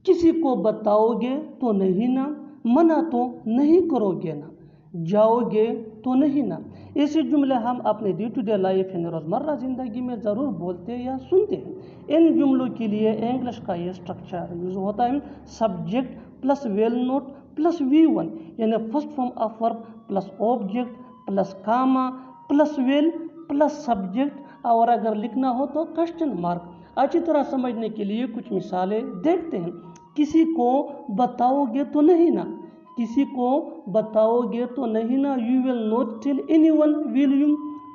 کسی کو بتاؤ گے تو نہیں نا، منع تو نہیں کرو گے نا، جاؤ گے تو نہیں نا۔ ایسے جملے ہم اپنے ڈے ٹو ڈے لائف یعنی روزمرہ زندگی میں ضرور بولتے یا سنتے ہیں۔ ان جملوں کے لیے انگلش کا یہ اسٹرکچر یوز ہوتا ہے subject plus will not plus V1 یعنی first form of verb plus object plus comma plus will plus subject, اور اگر لکھنا ہو تو کوسچن مارک۔ اچھی طرح سمجھنے کے لیے کچھ مثالیں دیکھتے ہیں۔ کسی کو بتاؤ گے تو نہیں نا، کسی کو بتاؤ گے تو نہیں نا، you will not tell anyone will you,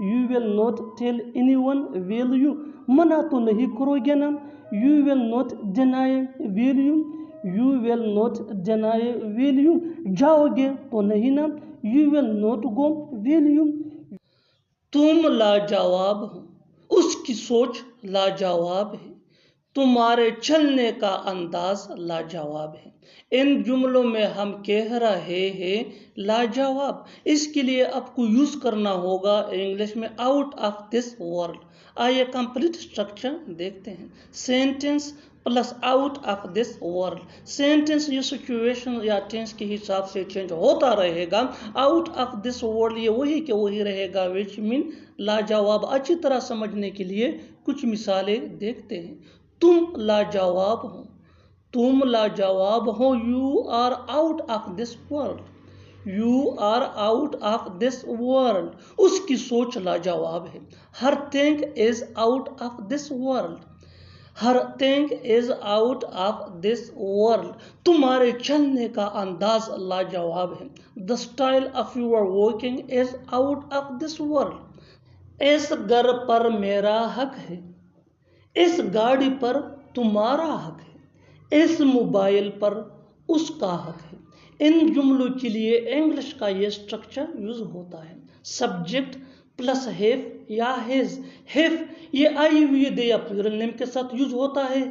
you will not tell anyone will you، منع تو نہیں کرو گے نا، you will not deny will you, you will not deny will you، جاؤ گے تو نہیں نا، you will not go will you۔ تم لاجواب ہو، اس کی سوچ لاجواب ہے، تمہارے چلنے کا انداز لاجواب ہے۔ ان جملوں میں ہم کہہ رہے ہیں لاجواب، اس کے لیے آپ کو یوز کرنا ہوگا انگلش میں آؤٹ آف دس ورلڈ۔ آئیے کمپلیٹ اسٹرکچر دیکھتے ہیں۔ Sentence plus out of this world. Sentence یہ سچویشن یا ٹینس کے حساب سے چینج ہوتا رہے گا۔ آؤٹ آف دس ورلڈ یہ وہی کہ وہی رہے گا، وچ مین لاجواب۔ اچھی طرح سمجھنے کے لیے کچھ مثالیں دیکھتے ہیں۔ تم لاجواب ہو، تم لاجواب ہو، you are out of this world, you are out of this world, اس کی سوچ لاجواب ہے۔ ہر thing is out of this world, ہر thing is out of this world, تمہارے چلنے کا انداز لاجواب ہے۔ The style of your walking is out of this world. اس گھر پر میرا حق ہے، اس گاڑی پر تمہارا حق ہے، اس موبائل پر اس کا حق ہے۔ ان جملوں کے لیے انگلش کا یہ اسٹرکچر یوز ہوتا ہے سبجیکٹ پلس ہیو یا ہیز۔ ہیو یہ آئی ہوئی دے یا پلورل نیم کے ساتھ یوز ہوتا ہے۔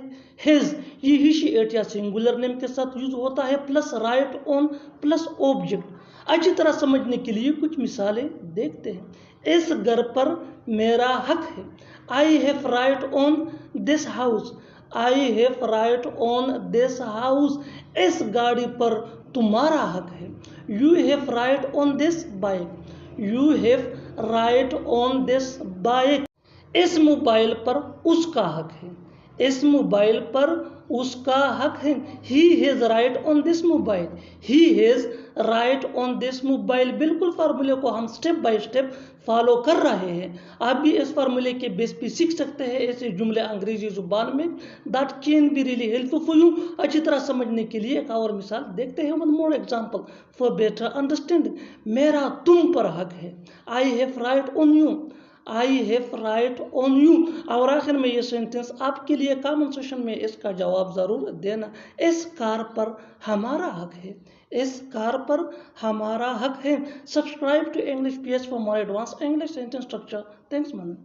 ہیز یہ ہی شی ایٹ یا سنگولر نیم کے ساتھ یوز ہوتا ہے، plus right on plus object. اچھی طرح سمجھنے کے لیے کچھ مثالیں دیکھتے ہیں۔ اس گھر پر میرا حق ہے، I have right on this house, I have right on this house. اس گاڑی پر تمہارا حق ہے، you have right on this bike, you have right on this bike. اس موبائل پر اس کا حق ہے، اس موبائل پر اس کا حق ہے، he has right on this mobile, he has right on this mobile. بالکل فارمولے کو ہم سٹیپ بائی سٹیپ فالو کر رہے ہیں۔ آپ بھی اس فارمولے کے بیس پہ سیکھ سکتے ہیں ایسے جملے انگریزی زبان میں۔ That can be really helpful for you. اچھی طرح سمجھنے کے لیے ایک اور مثال دیکھتے ہیں۔ One more example for better understanding. میرا تم پر حق ہے، I have right on you, I have right on you. اور آخر میں یہ سینٹنس آپ کے لیے کامن سیشن میں اس کا جواب ضرور دینا۔ اس کار پر ہمارا حق ہے، اس کار پر ہمارا حق ہے۔ Subscribe to English PS for more advanced English sentence structure. Thanks man.